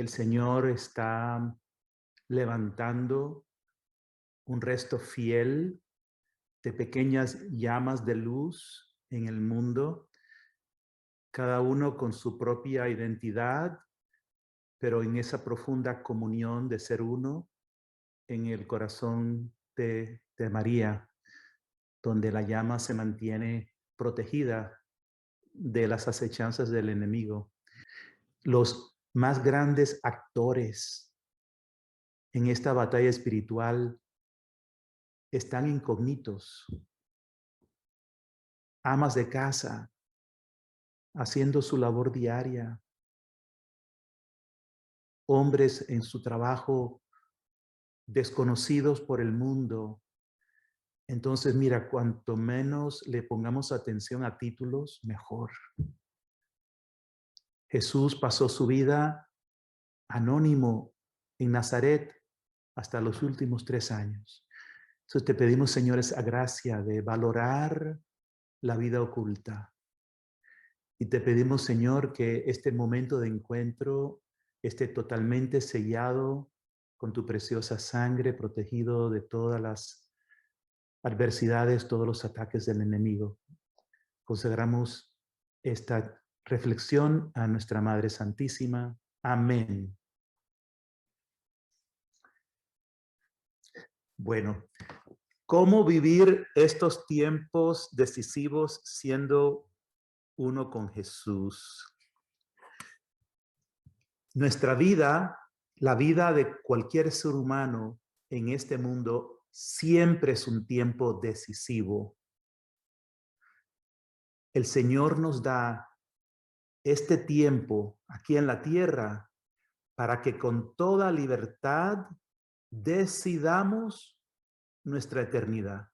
el Señor está levantando un resto fiel de pequeñas llamas de luz en el mundo, cada uno con su propia identidad, pero en esa profunda comunión de ser uno en el corazón de María, donde la llama se mantiene protegida de las acechanzas del enemigo. Los más grandes actores en esta batalla espiritual están incógnitos, amas de casa, haciendo su labor diaria, hombres en su trabajo desconocidos por el mundo. Entonces, mira, cuanto menos le pongamos atención a títulos, mejor. Jesús pasó su vida anónimo en Nazaret hasta los últimos 3 años. Entonces te pedimos, Señor, esa gracia de valorar la vida oculta. Y te pedimos, Señor, que este momento de encuentro esté totalmente sellado con tu preciosa sangre, protegido de todas las adversidades, todos los ataques del enemigo. Consagramos esta reflexión a nuestra Madre Santísima. Amén. Bueno, ¿cómo vivir estos tiempos decisivos siendo uno con Jesús? Nuestra vida, la vida de cualquier ser humano en este mundo, siempre es un tiempo decisivo. El Señor nos da este tiempo aquí en la tierra para que con toda libertad decidamos nuestra eternidad.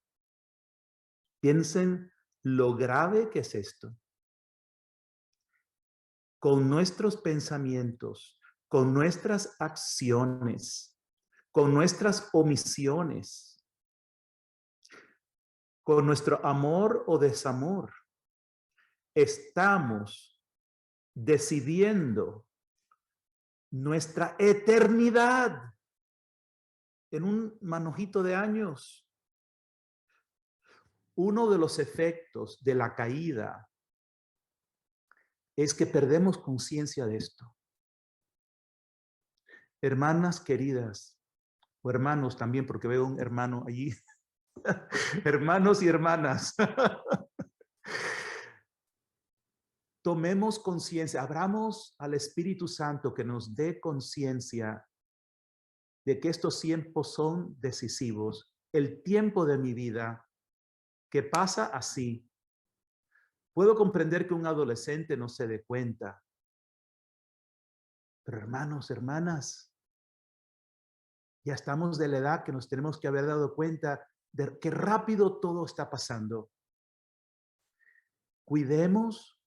Piensen lo grave que es esto. Con nuestros pensamientos, con nuestras acciones, con nuestras omisiones, con nuestro amor o desamor, estamos decidiendo nuestra eternidad en un manojito de años. Uno de los efectos de la caída es que perdemos conciencia de esto. Hermanas queridas, o hermanos también, porque veo un hermano allí. Hermanos y hermanas. Tomemos conciencia, abramos al Espíritu Santo que nos dé conciencia de que estos tiempos son decisivos. El tiempo de mi vida que pasa así. Puedo comprender que un adolescente no se dé cuenta. Pero hermanos, hermanas, ya estamos de la edad que nos tenemos que haber dado cuenta de qué rápido todo está pasando. Cuidemos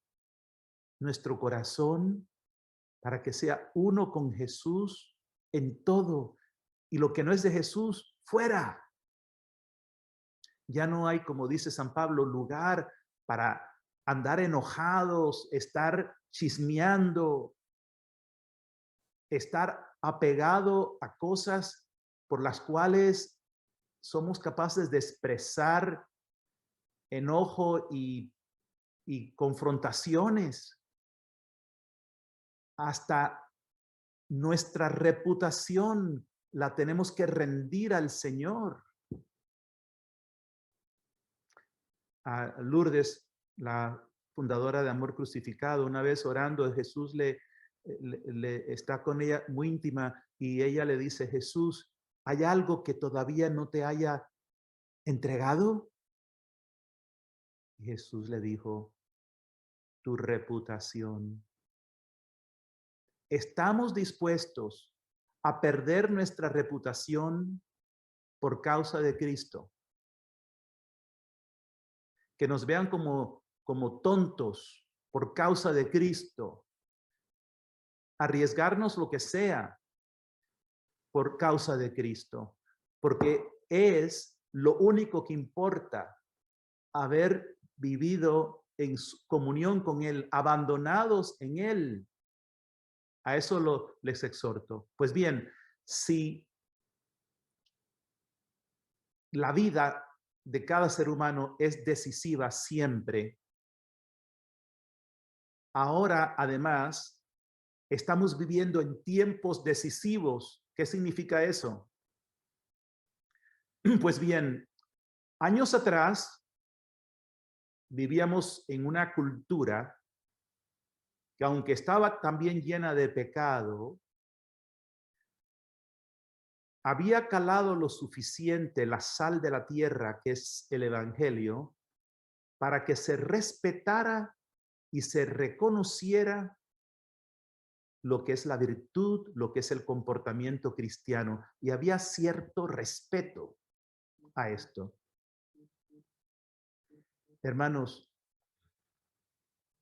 nuestro corazón para que sea uno con Jesús en todo. Y lo que no es de Jesús, fuera. Ya no hay, como dice San Pablo, lugar para andar enojados, estar chismeando, estar apegado a cosas por las cuales somos capaces de expresar enojo y confrontaciones. Hasta nuestra reputación la tenemos que rendir al Señor. A Lourdes, la fundadora de Amor Crucificado, una vez orando, Jesús le está con ella muy íntima y ella le dice: Jesús, ¿hay algo que todavía no te haya entregado? Y Jesús le dijo: tu reputación. ¿Estamos dispuestos a perder nuestra reputación por causa de Cristo? Que nos vean como tontos por causa de Cristo. Arriesgarnos lo que sea por causa de Cristo. Porque es lo único que importa, haber vivido en comunión con Él, abandonados en Él. A eso les exhorto. Pues bien, si la vida de cada ser humano es decisiva siempre, ahora además estamos viviendo en tiempos decisivos. ¿Qué significa eso? Pues bien, años atrás vivíamos en una cultura que, aunque estaba también llena de pecado, había calado lo suficiente la sal de la tierra, que es el evangelio, para que se respetara y se reconociera lo que es la virtud, lo que es el comportamiento cristiano. Y había cierto respeto a esto. Hermanos,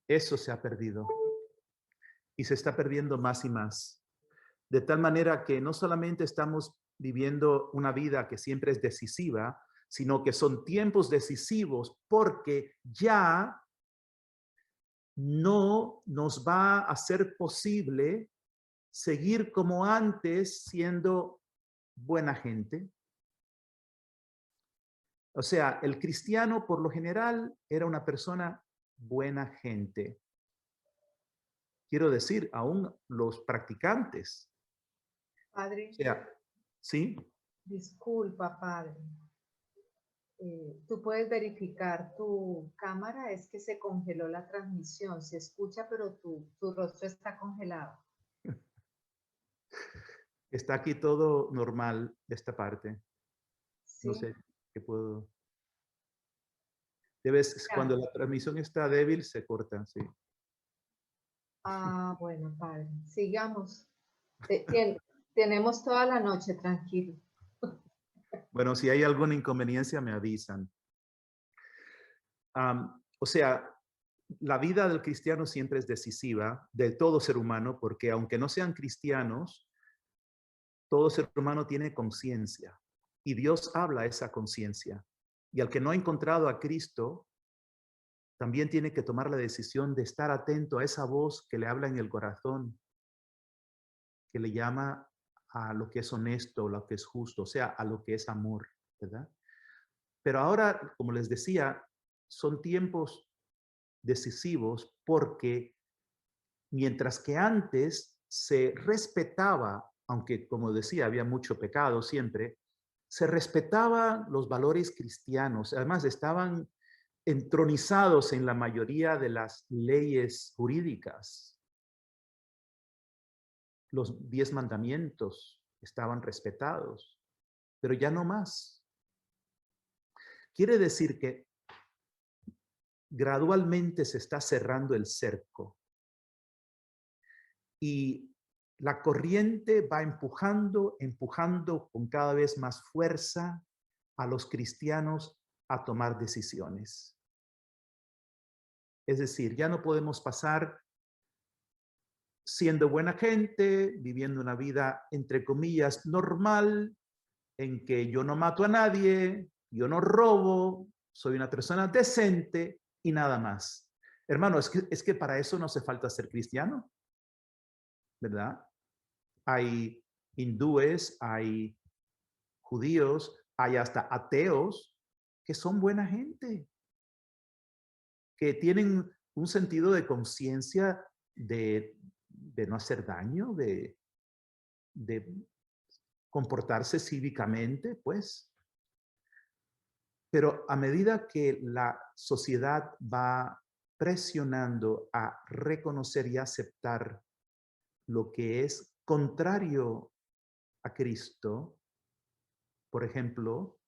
eso se ha perdido y se está perdiendo más y más. De tal manera que no solamente estamos viviendo una vida que siempre es decisiva, sino que son tiempos decisivos porque ya no nos va a ser posible seguir como antes siendo buena gente. O sea, el cristiano por lo general era una persona buena gente. Quiero decir, aún los practicantes. Padre, O sea, ¿sí? disculpa, padre. Tú puedes verificar tu cámara, es que se congeló la transmisión, se escucha, pero tu rostro está congelado. Está aquí todo normal, esta parte. No ¿Sí? sé qué puedo. Debes, cuando Ya. la transmisión está débil, se corta, sí. Ah, bueno, padre, sigamos. Tenemos toda la noche, tranquilo. Bueno, si hay alguna inconveniencia, me avisan. O sea, la vida del cristiano siempre es decisiva, de todo ser humano, porque aunque no sean cristianos, todo ser humano tiene conciencia y Dios habla esa conciencia. Y al que no ha encontrado a Cristo, también tiene que tomar la decisión de estar atento a esa voz que le habla en el corazón, que le llama a lo que es honesto, lo que es justo, o sea, a lo que es amor, ¿verdad? Pero ahora, como les decía, son tiempos decisivos porque mientras que antes se respetaba, aunque como decía, había mucho pecado siempre, se respetaban los valores cristianos, además estaban entronizados en la mayoría de las leyes jurídicas. Los 10 mandamientos estaban respetados, pero ya no más. Quiere decir que gradualmente se está cerrando el cerco y la corriente va empujando con cada vez más fuerza a los cristianos a tomar decisiones. Es decir, ya no podemos pasar siendo buena gente, viviendo una vida, entre comillas, normal, en que yo no mato a nadie, yo no robo, soy una persona decente y nada más. Hermano, es que para eso no hace falta ser cristiano, ¿verdad? Hay hindúes, hay judíos, hay hasta ateos que son buena gente, que tienen un sentido de conciencia de no hacer daño, de comportarse cívicamente, pues. Pero a medida que la sociedad va presionando a reconocer y aceptar lo que es contrario a Cristo, por ejemplo,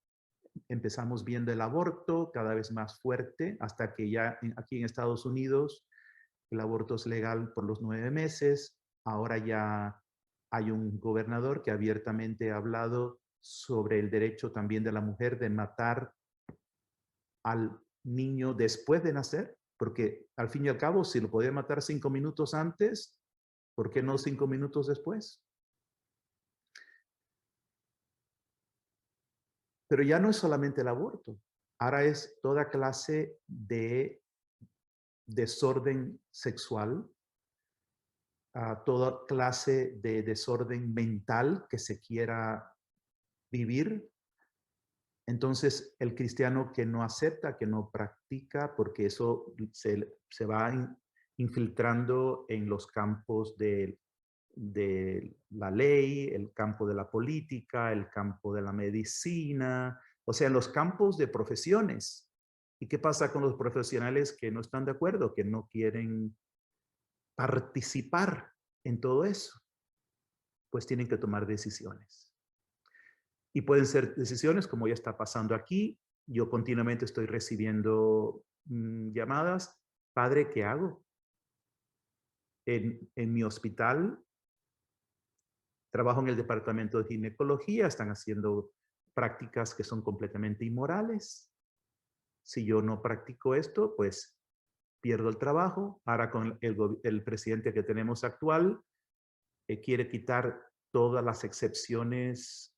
empezamos viendo el aborto cada vez más fuerte, hasta que ya aquí en Estados Unidos el aborto es legal por los 9 meses. Ahora ya hay un gobernador que abiertamente ha hablado sobre el derecho también de la mujer de matar al niño después de nacer, porque al fin y al cabo, si lo podía matar 5 minutos antes, ¿por qué no 5 minutos después? Pero ya no es solamente el aborto, ahora es toda clase de desorden sexual a toda clase de desorden mental que se quiera vivir. Entonces, el cristiano que no acepta, que no practica, porque eso se va infiltrando en los campos de la ley, el campo de la política, el campo de la medicina, o sea, en los campos de profesiones. ¿Y qué pasa con los profesionales que no están de acuerdo, que no quieren participar en todo eso? Pues tienen que tomar decisiones. Y pueden ser decisiones como ya está pasando aquí. Yo continuamente estoy recibiendo llamadas. Padre, ¿qué hago? En mi hospital, trabajo en el departamento de ginecología, están haciendo prácticas que son completamente inmorales. Si yo no practico esto, pues pierdo el trabajo. Ahora con el presidente que tenemos actual, quiere quitar todas las excepciones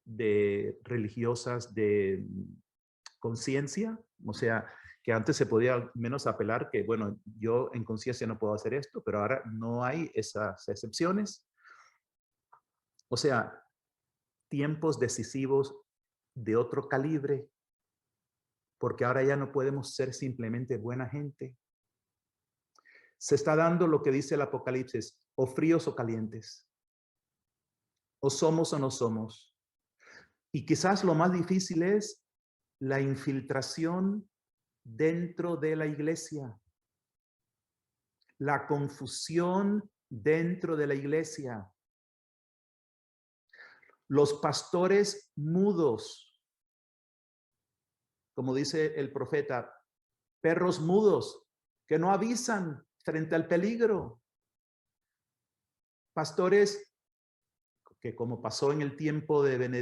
religiosas de conciencia, o sea, que antes se podía al menos apelar que, bueno, yo en conciencia no puedo hacer esto, pero ahora no hay esas excepciones. O sea, tiempos decisivos de otro calibre, porque ahora ya no podemos ser simplemente buena gente. Se está dando lo que dice el Apocalipsis, o fríos o calientes, o somos o no somos. Y quizás lo más difícil es la infiltración dentro de la iglesia, la confusión dentro de la iglesia, los pastores mudos, como dice el profeta, perros mudos que no avisan frente al peligro, pastores que como pasó en el tiempo del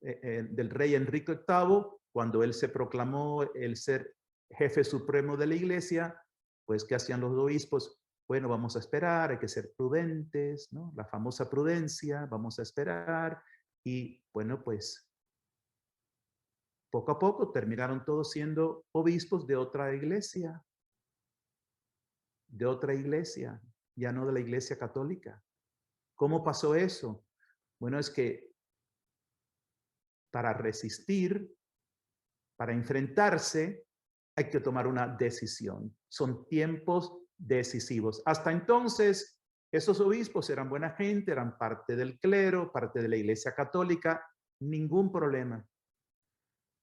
rey Enrique VIII, cuando él se proclamó el ser jefe supremo de la iglesia, pues ¿qué hacían los obispos? Bueno, vamos a esperar, hay que ser prudentes, ¿no? La famosa prudencia, vamos a esperar. Y bueno, pues poco a poco terminaron todos siendo obispos de otra iglesia, ya no de la iglesia católica. ¿Cómo pasó eso? Bueno, es que para resistir, para enfrentarse, hay que tomar una decisión. Son tiempos decisivos. Hasta entonces, esos obispos eran buena gente, eran parte del clero, parte de la iglesia católica, ningún problema.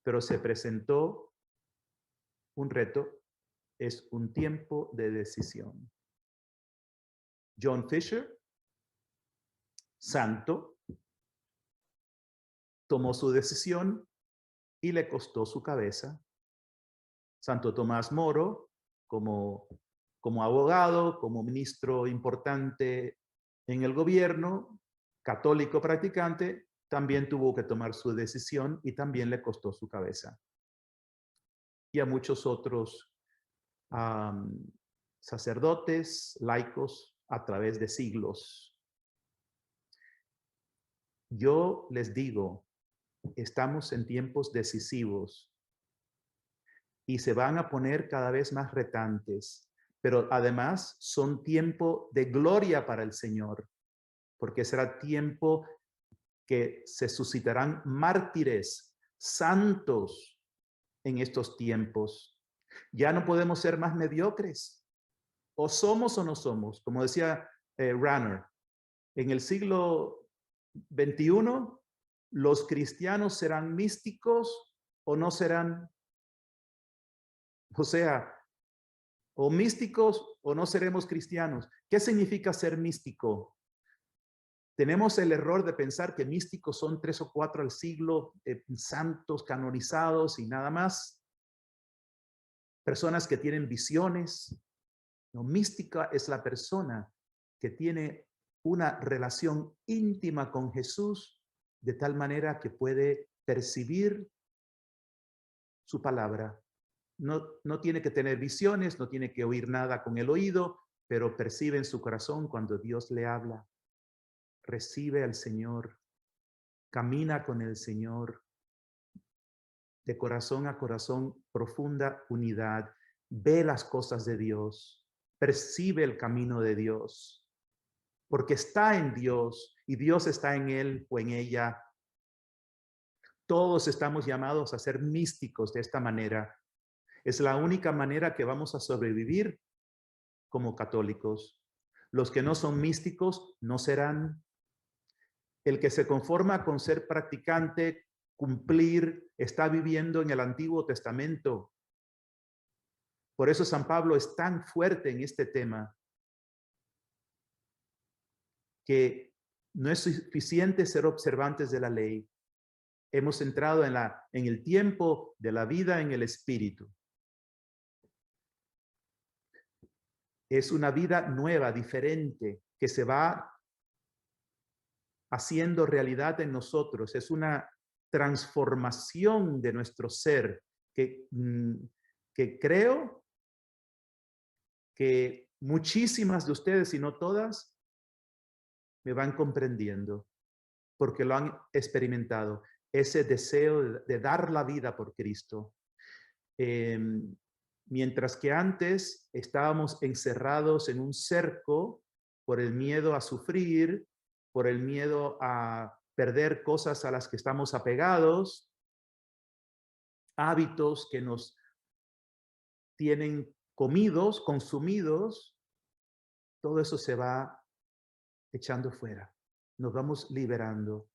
Pero se presentó un reto, es un tiempo de decisión. John Fisher, santo, tomó su decisión y le costó su cabeza. Santo Tomás Moro, como abogado, como ministro importante en el gobierno, católico practicante, también tuvo que tomar su decisión y también le costó su cabeza. Y a muchos otros sacerdotes, laicos, a través de siglos. Yo les digo, estamos en tiempos decisivos y se van a poner cada vez más retantes, pero además son tiempo de gloria para el Señor, porque será tiempo que se suscitarán mártires, santos en estos tiempos. Ya no podemos ser más mediocres. O somos o no somos. Como decía Ranner, en el siglo XXI, los cristianos serán místicos o no serán. O sea, o místicos o no seremos cristianos. ¿Qué significa ser místico? Tenemos el error de pensar que místicos son 3 o 4 al siglo, santos canonizados y nada más. Personas que tienen visiones. No, mística es la persona que tiene una relación íntima con Jesús de tal manera que puede percibir su palabra. No tiene que tener visiones, no tiene que oír nada con el oído, pero percibe en su corazón cuando Dios le habla. Recibe al Señor, camina con el Señor, de corazón a corazón, profunda unidad, ve las cosas de Dios, percibe el camino de Dios, porque está en Dios y Dios está en él o en ella. Todos estamos llamados a ser místicos de esta manera. Es la única manera que vamos a sobrevivir como católicos. Los que no son místicos no serán. El que se conforma con ser practicante, cumplir, está viviendo en el Antiguo Testamento. Por eso San Pablo es tan fuerte en este tema, que no es suficiente ser observantes de la ley. Hemos entrado en el tiempo de la vida en el Espíritu. Es una vida nueva, diferente, que se va haciendo realidad en nosotros. Es una transformación de nuestro ser que creo que muchísimas de ustedes, si no todas, me van comprendiendo, porque lo han experimentado. Ese deseo de dar la vida por Cristo. Mientras que antes estábamos encerrados en un cerco por el miedo a sufrir, por el miedo a perder cosas a las que estamos apegados, hábitos que nos tienen comidos, consumidos, todo eso se va echando fuera. Nos vamos liberando,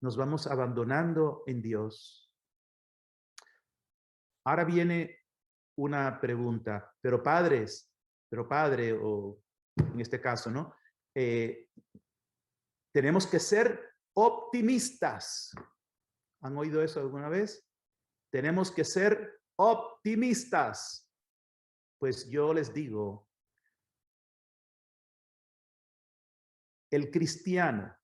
nos vamos abandonando en Dios. Ahora viene una pregunta, pero padre, o en este caso, ¿no? Tenemos que ser optimistas. ¿Han oído eso alguna vez? Tenemos que ser optimistas. Pues yo les digo, el cristiano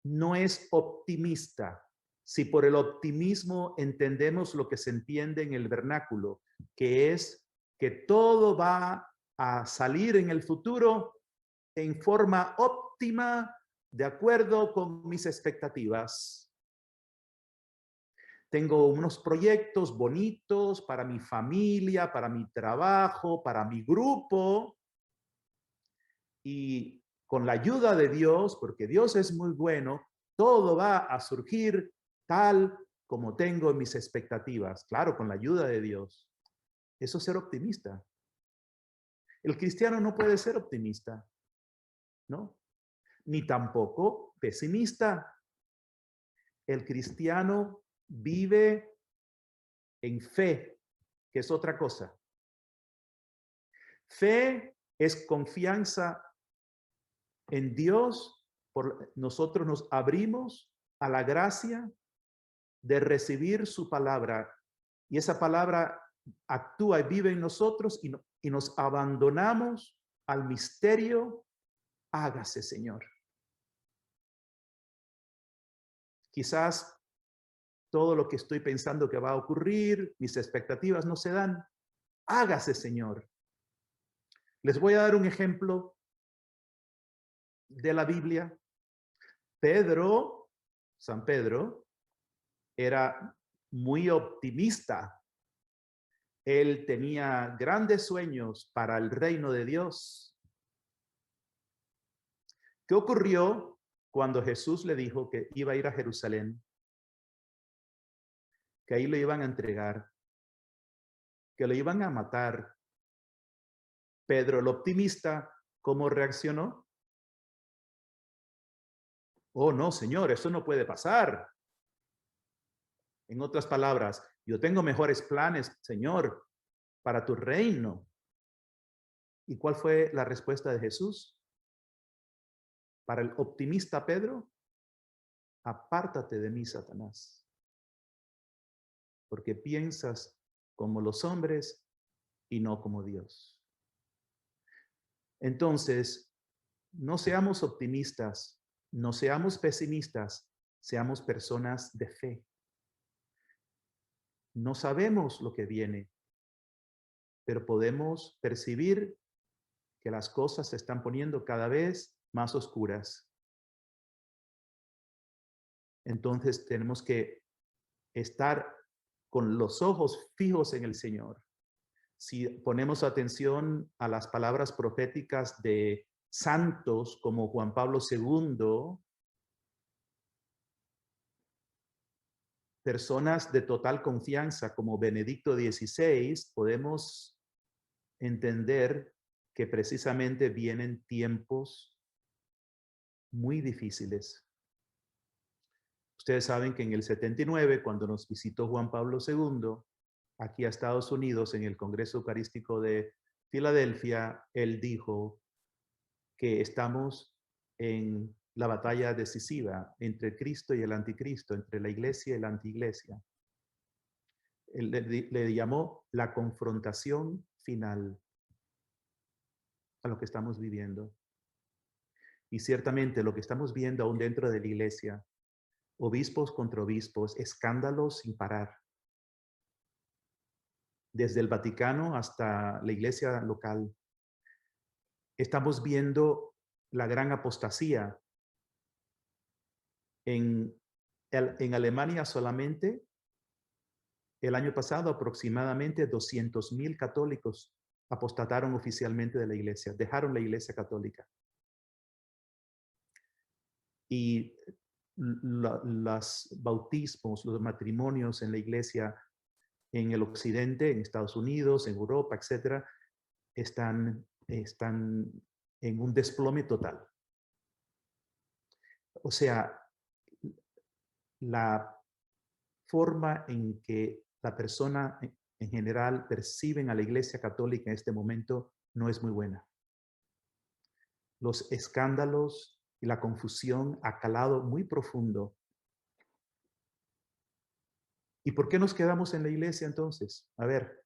no es optimista si por el optimismo entendemos lo que se entiende en el vernáculo, que es que todo va a salir en el futuro en forma óptima, de acuerdo con mis expectativas. Tengo unos proyectos bonitos para mi familia, para mi trabajo, para mi grupo, y con la ayuda de Dios, porque Dios es muy bueno, todo va a surgir tal como tengo mis expectativas. Claro, con la ayuda de Dios. Eso es ser optimista. El cristiano no puede ser optimista, ¿no? Ni tampoco pesimista. El cristiano vive en fe, que es otra cosa. Fe es confianza en Dios. Nosotros nos abrimos a la gracia de recibir su palabra, y esa palabra actúa y vive en nosotros, y nos abandonamos al misterio. Hágase, Señor. Quizás todo lo que estoy pensando que va a ocurrir, mis expectativas no se dan. Hágase, Señor. Les voy a dar un ejemplo de la Biblia. San Pedro, era muy optimista. Él tenía grandes sueños para el reino de Dios. ¿Qué ocurrió cuando Jesús le dijo que iba a ir a Jerusalén? Que ahí lo iban a entregar, que lo iban a matar. Pedro, el optimista, ¿cómo reaccionó? Oh, no, Señor, eso no puede pasar. En otras palabras, yo tengo mejores planes, Señor, para tu reino. ¿Y cuál fue la respuesta de Jesús? Para el optimista Pedro, apártate de mí, Satanás, porque piensas como los hombres y no como Dios. Entonces, no seamos optimistas, no seamos pesimistas, seamos personas de fe. No sabemos lo que viene, pero podemos percibir que las cosas se están poniendo cada vez más oscuras. Entonces tenemos que estar con los ojos fijos en el Señor, si ponemos atención a las palabras proféticas de santos como Juan Pablo II, personas de total confianza como Benedicto XVI, podemos entender que precisamente vienen tiempos muy difíciles. Ustedes saben que en el 79, cuando nos visitó Juan Pablo II, aquí a Estados Unidos, en el Congreso Eucarístico de Filadelfia, él dijo que estamos en la batalla decisiva entre Cristo y el anticristo, entre la iglesia y la antiiglesia. Él le llamó la confrontación final a lo que estamos viviendo. Y ciertamente lo que estamos viendo aún dentro de la iglesia, obispos contra obispos, escándalos sin parar. Desde el Vaticano hasta la iglesia local. Estamos viendo la gran apostasía. En Alemania solamente, el año pasado aproximadamente 200,000 católicos apostataron oficialmente de la iglesia, dejaron la iglesia católica. Y los bautismos, los matrimonios en la iglesia en el occidente, en Estados Unidos, en Europa, etcétera, están en un desplome total. O sea, la forma en que la persona en general perciben a la Iglesia Católica en este momento no es muy buena. Los escándalos y la confusión ha calado muy profundo. ¿Y por qué nos quedamos en la iglesia entonces? A ver,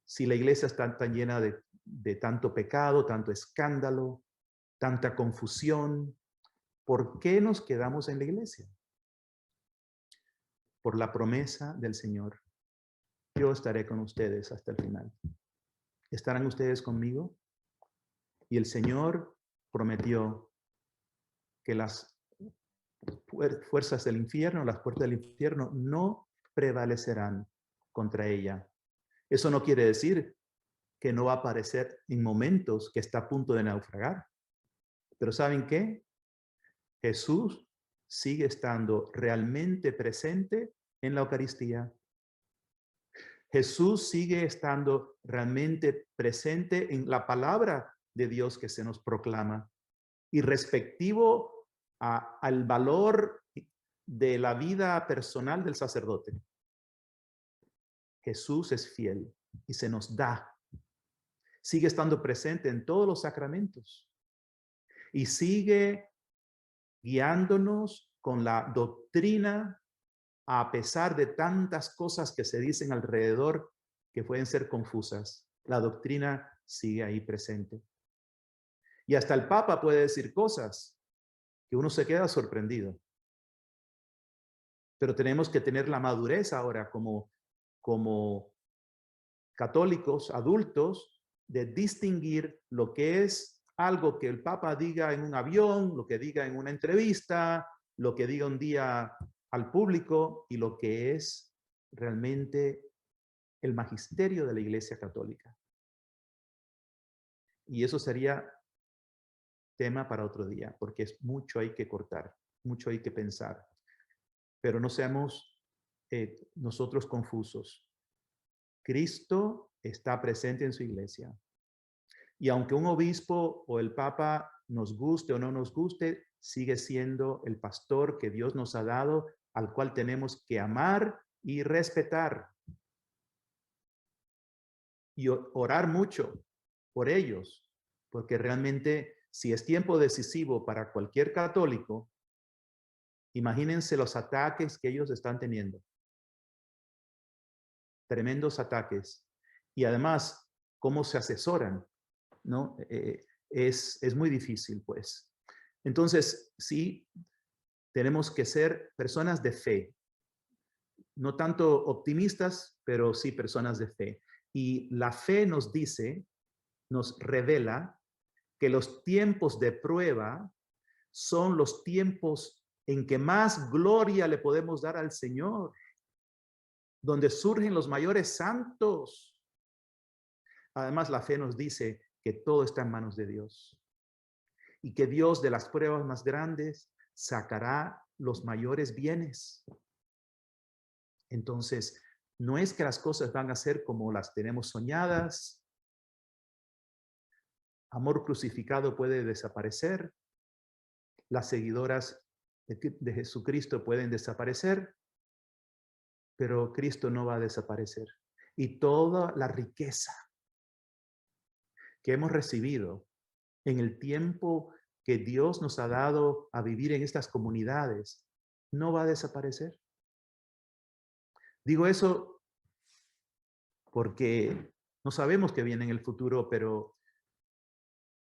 si la iglesia está tan llena de tanto pecado, tanto escándalo, tanta confusión, ¿por qué nos quedamos en la iglesia? Por la promesa del Señor. Yo estaré con ustedes hasta el final. ¿Estarán ustedes conmigo? Y el Señor prometió que las fuerzas del infierno, las puertas del infierno, no prevalecerán contra ella. Eso no quiere decir que no va a aparecer en momentos que está a punto de naufragar. Pero ¿saben qué? Jesús sigue estando realmente presente en la Eucaristía. Jesús sigue estando realmente presente en la palabra de Dios que se nos proclama. Y respectivo al valor de la vida personal del sacerdote. Jesús es fiel y se nos da. Sigue estando presente en todos los sacramentos. Y sigue guiándonos con la doctrina a pesar de tantas cosas que se dicen alrededor que pueden ser confusas. La doctrina sigue ahí presente. Y hasta el Papa puede decir cosas que uno se queda sorprendido. Pero tenemos que tener la madurez ahora como católicos adultos de distinguir lo que es algo que el Papa diga en un avión, lo que diga en una entrevista, lo que diga un día al público y lo que es realmente el magisterio de la Iglesia Católica. Y eso sería tema para otro día, porque es mucho hay que cortar, mucho hay que pensar. Pero no seamos nosotros confusos. Cristo está presente en su iglesia. Y aunque un obispo o el papa nos guste o no nos guste, sigue siendo el pastor que Dios nos ha dado, al cual tenemos que amar y respetar. Y orar mucho por ellos, porque realmente si es tiempo decisivo para cualquier católico, imagínense los ataques que ellos están teniendo. Tremendos ataques. Y además, cómo se asesoran, ¿no? Es muy difícil, pues. Entonces, sí, tenemos que ser personas de fe. No tanto optimistas, pero sí personas de fe. Y la fe nos dice, nos revela que los tiempos de prueba son los tiempos en que más gloria le podemos dar al Señor, donde surgen los mayores santos, Además, la fe nos dice que todo está en manos de Dios y que Dios de las pruebas más grandes sacará los mayores bienes. Entonces, no es que las cosas van a ser como las tenemos soñadas. Amor crucificado puede desaparecer. Las seguidoras de Jesucristo pueden desaparecer, pero Cristo no va a desaparecer. Y toda la riqueza que hemos recibido en el tiempo que Dios nos ha dado a vivir en estas comunidades no va a desaparecer. Digo eso porque no sabemos qué viene en el futuro, pero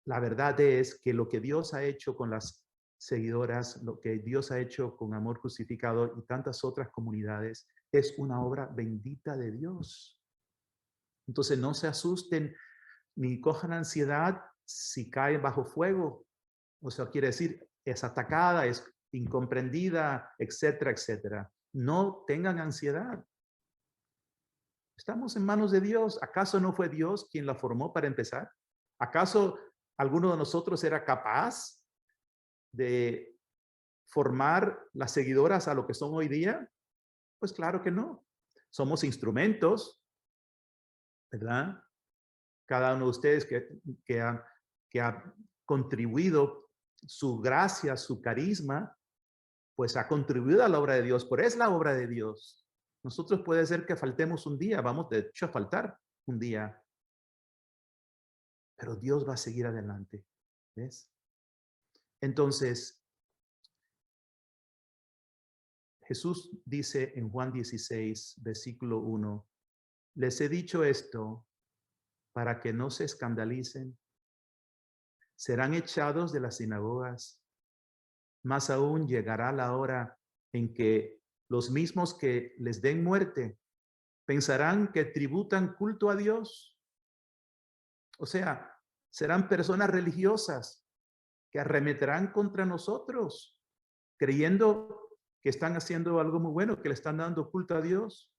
la verdad es que lo que Dios ha hecho con las seguidoras, lo que Dios ha hecho con Amor Crucificado y tantas otras comunidades, es una obra bendita de Dios. Entonces no se asusten ni cojan ansiedad si caen bajo fuego. O sea, quiere decir, es atacada, es incomprendida, etcétera, etcétera. No tengan ansiedad. Estamos en manos de Dios. ¿Acaso no fue Dios quien la formó para empezar? ¿Acaso alguno de nosotros era capaz de formar las seguidoras a lo que son hoy día? Pues claro que no. Somos instrumentos, ¿verdad? Cada uno de ustedes que ha contribuido su gracia, su carisma, pues ha contribuido a la obra de Dios, pero es la obra de Dios. Nosotros puede ser que faltemos un día, vamos de hecho a faltar un día, pero Dios va a seguir adelante, ¿ves? Entonces, Jesús dice en Juan 16, versículo 1, les he dicho esto para que no se escandalicen, serán echados de las sinagogas. Más aún llegará la hora en que los mismos que les den muerte pensarán que tributan culto a Dios. O sea, serán personas religiosas que arremeterán contra nosotros, creyendo que están haciendo algo muy bueno, que le están dando culto a Dios.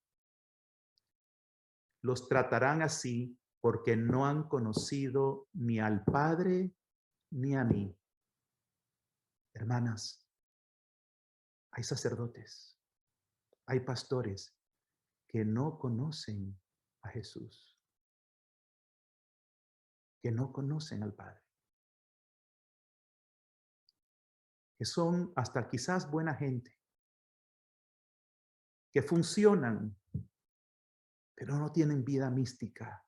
Los tratarán así porque no han conocido ni al Padre ni a mí. Hermanas, hay sacerdotes, hay pastores que no conocen a Jesús, que no conocen al Padre, que son hasta quizás buena gente, que funcionan, pero no tienen vida mística,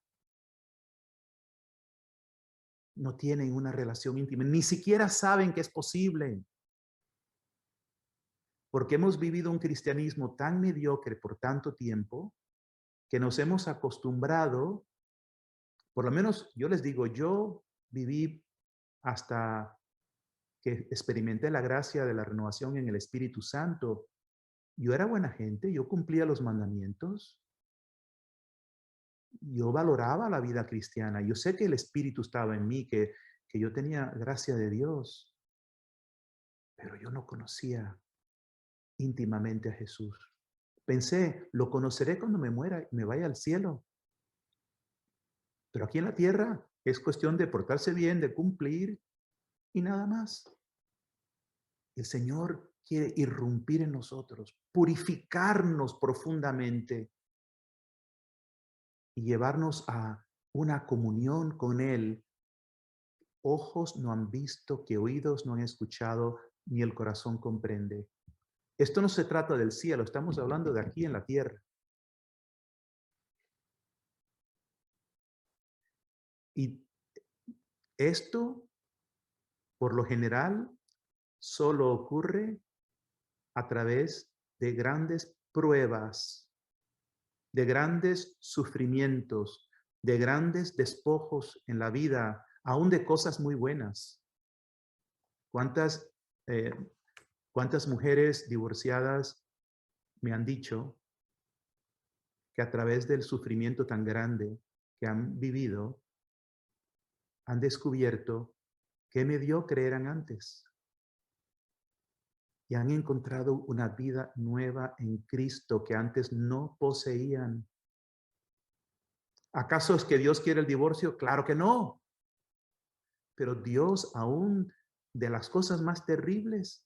no tienen una relación íntima, ni siquiera saben que es posible, porque hemos vivido un cristianismo tan mediocre por tanto tiempo que nos hemos acostumbrado, por lo menos yo les digo, yo viví hasta que experimenté la gracia de la renovación en el Espíritu Santo. Yo era buena gente, yo cumplía los mandamientos, yo valoraba la vida cristiana, yo sé que el Espíritu estaba en mí, que yo tenía gracia de Dios, pero yo no conocía íntimamente a Jesús. Pensé, lo conoceré cuando me muera y me vaya al cielo. Pero aquí en la tierra es cuestión de portarse bien, de cumplir y nada más. El Señor quiere irrumpir en nosotros, purificarnos profundamente y llevarnos a una comunión con Él. Ojos no han visto, que oídos no han escuchado, ni el corazón comprende. Esto no se trata del cielo, estamos hablando de aquí en la tierra. Y esto, por lo general, solo ocurre a través de grandes pruebas, de grandes sufrimientos, de grandes despojos en la vida, aún de cosas muy buenas. ¿Cuántas, eh, cuántas mujeres divorciadas me han dicho que a través del sufrimiento tan grande que han vivido, han descubierto qué mediocre eran antes y han encontrado una vida nueva en Cristo que antes no poseían? ¿Acaso es que Dios quiere el divorcio? Claro que no. Pero Dios, aún de las cosas más terribles,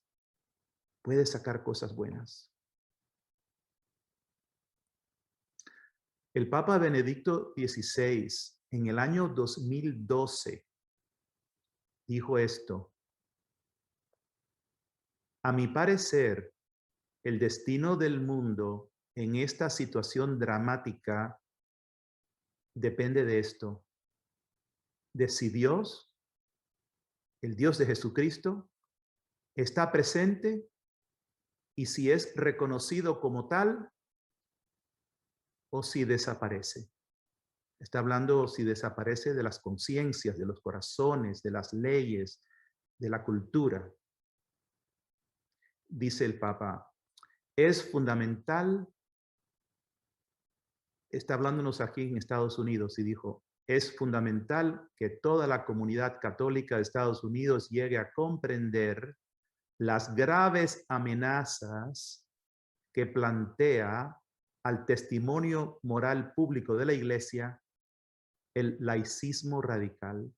puede sacar cosas buenas. El Papa Benedicto XVI, en el año 2012, dijo esto: a mi parecer, el destino del mundo en esta situación dramática depende de esto: de si Dios, el Dios de Jesucristo, está presente y si es reconocido como tal o si desaparece. Está hablando si desaparece de las conciencias, de los corazones, de las leyes, de la cultura. Dice el Papa, es fundamental, está hablándonos aquí en Estados Unidos y dijo, es fundamental que toda la comunidad católica de Estados Unidos llegue a comprender las graves amenazas que plantea al testimonio moral público de la Iglesia el laicismo radical,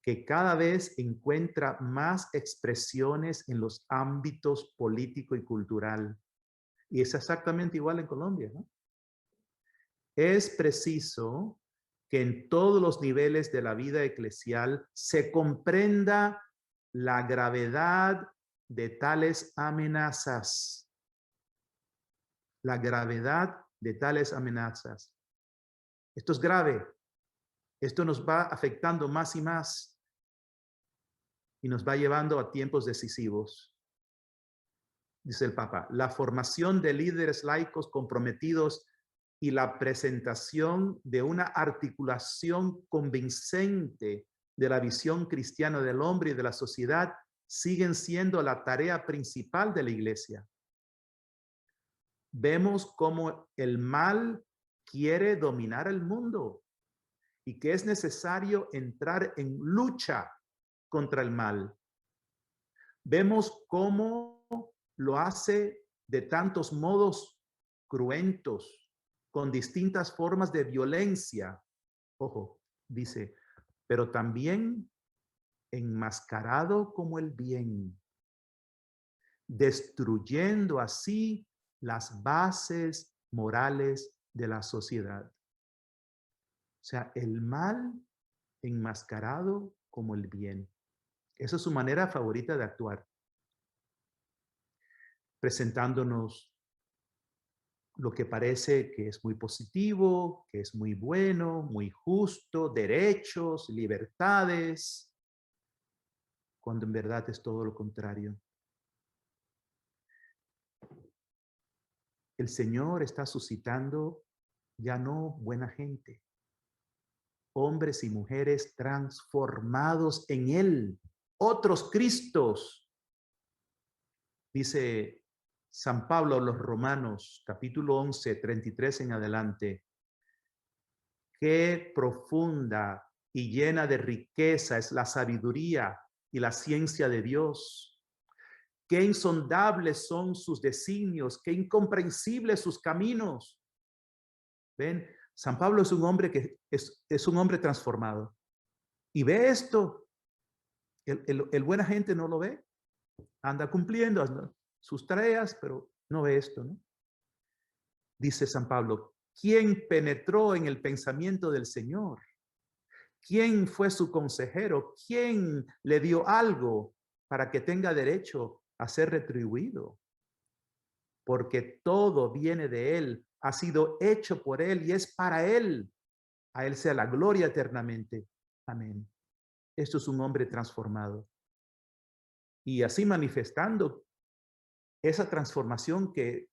que cada vez encuentra más expresiones en los ámbitos político y cultural. Y es exactamente igual en Colombia, ¿no? Es preciso que en todos los niveles de la vida eclesial se comprenda la gravedad de tales amenazas. La gravedad de tales amenazas. Esto es grave. Esto nos va afectando más y más y nos va llevando a tiempos decisivos. Dice el Papa, la formación de líderes laicos comprometidos y la presentación de una articulación convincente de la visión cristiana del hombre y de la sociedad siguen siendo la tarea principal de la Iglesia. Vemos cómo el mal quiere dominar el mundo y que es necesario entrar en lucha contra el mal. Vemos cómo lo hace de tantos modos cruentos, con distintas formas de violencia. Ojo, dice, pero también enmascarado como el bien, destruyendo así las bases morales de la sociedad. O sea, el mal enmascarado como el bien. Esa es su manera favorita de actuar, presentándonos lo que parece que es muy positivo, que es muy bueno, muy justo, derechos, libertades, cuando en verdad es todo lo contrario. El Señor está suscitando ya no buena gente, hombres y mujeres transformados en Él, otros Cristos. Dice San Pablo a los Romanos, capítulo 11, 33 en adelante, qué profunda y llena de riqueza es la sabiduría y la ciencia de Dios. Qué insondables son sus designios, qué incomprensibles sus caminos. ¿Ven? San Pablo es un hombre que es un hombre transformado. Y ve esto. El buena gente no lo ve. Anda cumpliendo sus tareas, pero no ve esto, ¿no? Dice San Pablo, ¿quién penetró en el pensamiento del Señor? ¿Quién fue su consejero? ¿Quién le dio algo para que tenga derecho a ser retribuido? Porque todo viene de Él, ha sido hecho por Él y es para Él. A Él sea la gloria eternamente. Amén. Esto es un hombre transformado. Y así manifestando esa transformación que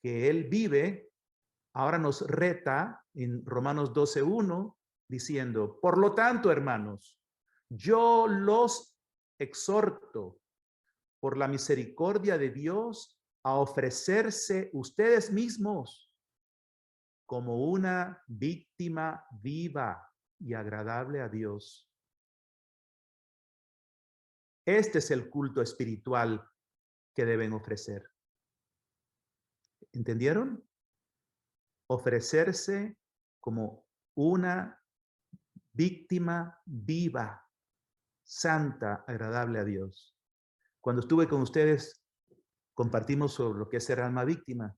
Él vive, ahora nos reta en Romanos 12:1 diciendo, por lo tanto, hermanos, yo los exhorto por la misericordia de Dios a ofrecerse ustedes mismos como una víctima viva y agradable a Dios. Este es el culto espiritual que deben ofrecer. ¿Entendieron? Ofrecerse como una víctima viva, santa, agradable a Dios. Cuando estuve con ustedes, compartimos sobre lo que es ser alma víctima.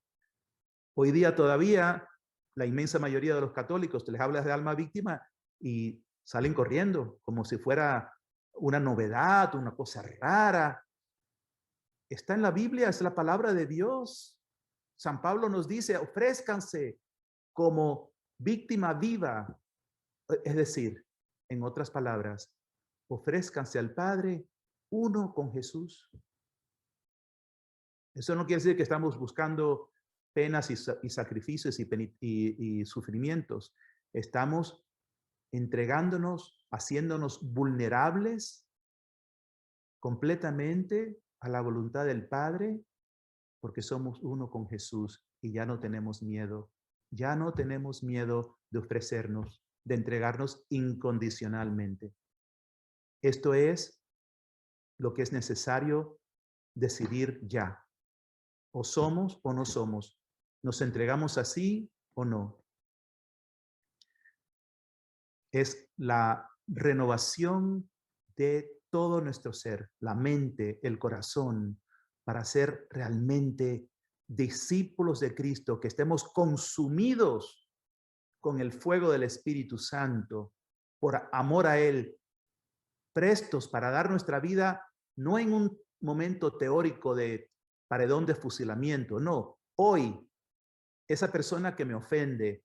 Hoy día todavía la inmensa mayoría de los católicos te les hablas de alma víctima y salen corriendo como si fuera una novedad, una cosa rara. Está en la Biblia, es la palabra de Dios. San Pablo nos dice, ofrézcanse como víctima viva. Es decir, en otras palabras, ofrézcanse al Padre uno con Jesús. Eso no quiere decir que estamos buscando penas y sacrificios y sufrimientos. Estamos entregándonos, haciéndonos vulnerables completamente a la voluntad del Padre, porque somos uno con Jesús y ya no tenemos miedo. Ya no tenemos miedo de ofrecernos, de entregarnos incondicionalmente. Esto es lo que es necesario decidir ya. O somos o no somos. ¿Nos entregamos así o no? Es la renovación de todo nuestro ser, la mente, el corazón, para ser realmente discípulos de Cristo, que estemos consumidos con el fuego del Espíritu Santo, por amor a Él, prestos para dar nuestra vida, no en un momento teórico de paredón de fusilamiento, no, hoy, esa persona que me ofende,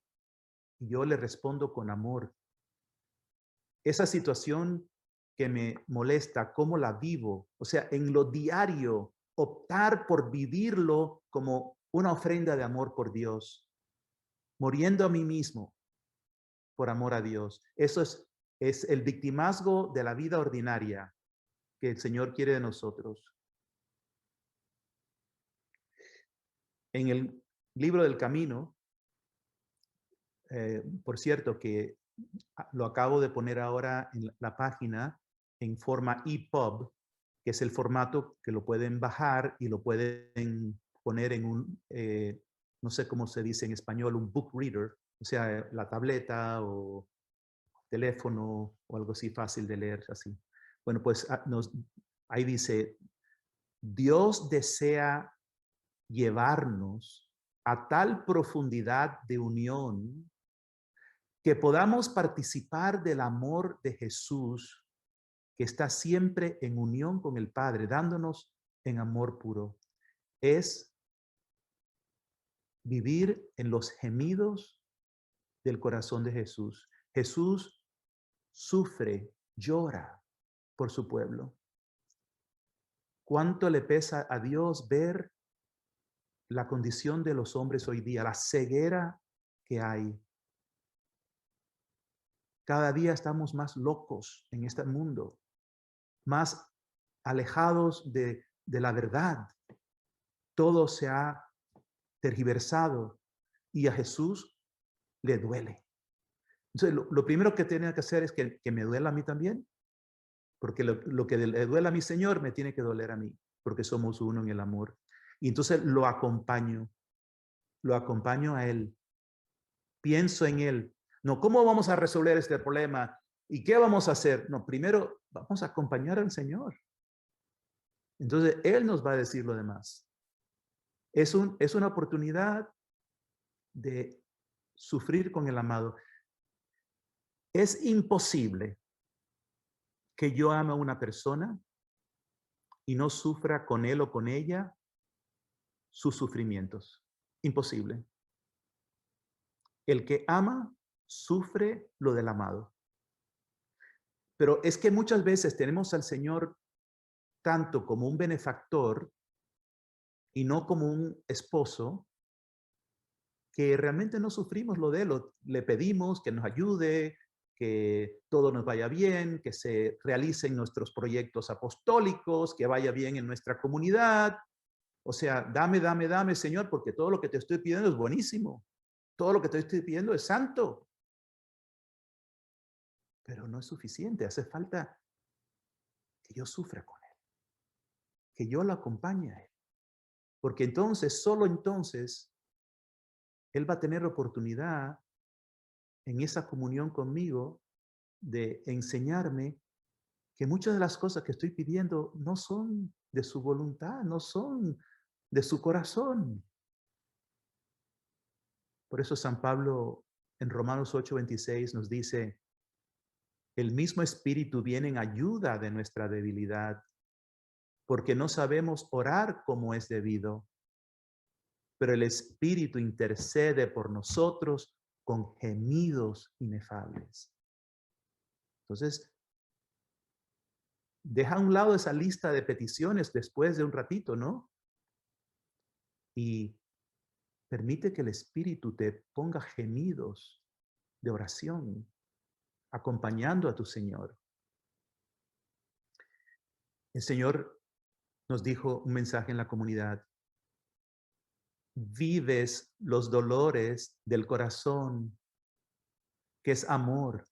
yo le respondo con amor. Esa situación que me molesta, ¿cómo la vivo? O sea, en lo diario, optar por vivirlo como una ofrenda de amor por Dios, muriendo a mí mismo por amor a Dios. Eso es el victimazgo de la vida ordinaria que el Señor quiere de nosotros. En el libro del camino, por cierto, que lo acabo de poner ahora en la página en forma EPUB, que es el formato que lo pueden bajar y lo pueden poner en un, no sé cómo se dice en español, un book reader, o sea, la tableta o teléfono o algo así fácil de leer así. Bueno, pues ahí dice, Dios desea llevarnos a tal profundidad de unión que podamos participar del amor de Jesús, que está siempre en unión con el Padre, dándonos en amor puro. Es vivir en los gemidos del corazón de Jesús. Jesús sufre, llora por su pueblo. ¿Cuánto le pesa a Dios ver la condición de los hombres hoy día, la ceguera que hay? Cada día estamos más locos en este mundo, más alejados de la verdad. Todo se ha tergiversado y a Jesús le duele. Entonces, lo primero que tiene que hacer es que me duela a mí también, porque lo que le duele a mi Señor me tiene que doler a mí, porque somos uno en el amor. Y entonces lo acompaño a Él, pienso en Él. No, ¿cómo vamos a resolver este problema? ¿Y qué vamos a hacer? No, primero vamos a acompañar al Señor. Entonces, Él nos va a decir lo demás. Es una oportunidad de sufrir con el amado. Es imposible que yo ame a una persona y no sufra con él o con ella sus sufrimientos. Imposible. El que ama sufre lo del amado. Pero es que muchas veces tenemos al Señor tanto como un benefactor y no como un esposo, que realmente no sufrimos lo de él. Le pedimos que nos ayude, que todo nos vaya bien, que se realicen nuestros proyectos apostólicos, que vaya bien en nuestra comunidad. O sea, dame, dame, dame, Señor, porque todo lo que te estoy pidiendo es buenísimo. Todo lo que te estoy pidiendo es santo. Pero no es suficiente. Hace falta que yo sufra con Él, que yo lo acompañe a Él. Porque entonces, solo entonces, Él va a tener oportunidad en esa comunión conmigo de enseñarme que muchas de las cosas que estoy pidiendo no son de su voluntad, no son de su corazón. Por eso San Pablo en Romanos 8:26 nos dice, el mismo Espíritu viene en ayuda de nuestra debilidad, porque no sabemos orar como es debido, pero el Espíritu intercede por nosotros con gemidos inefables. Entonces, deja a un lado esa lista de peticiones después de un ratito, ¿no? Y permite que el Espíritu te ponga gemidos de oración, acompañando a tu Señor. El Señor nos dijo un mensaje en la comunidad. Vives los dolores del corazón, que es amor,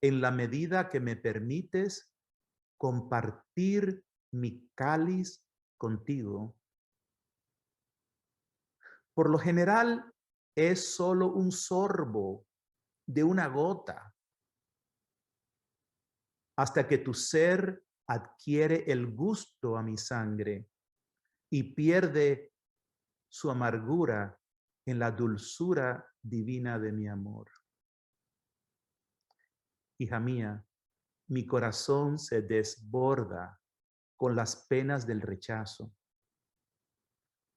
en la medida que me permites compartir mi cáliz contigo. Por lo general, es solo un sorbo de una gota hasta que tu ser adquiere el gusto a mi sangre y pierde su amargura en la dulzura divina de mi amor. Hija mía, mi corazón se desborda con las penas del rechazo.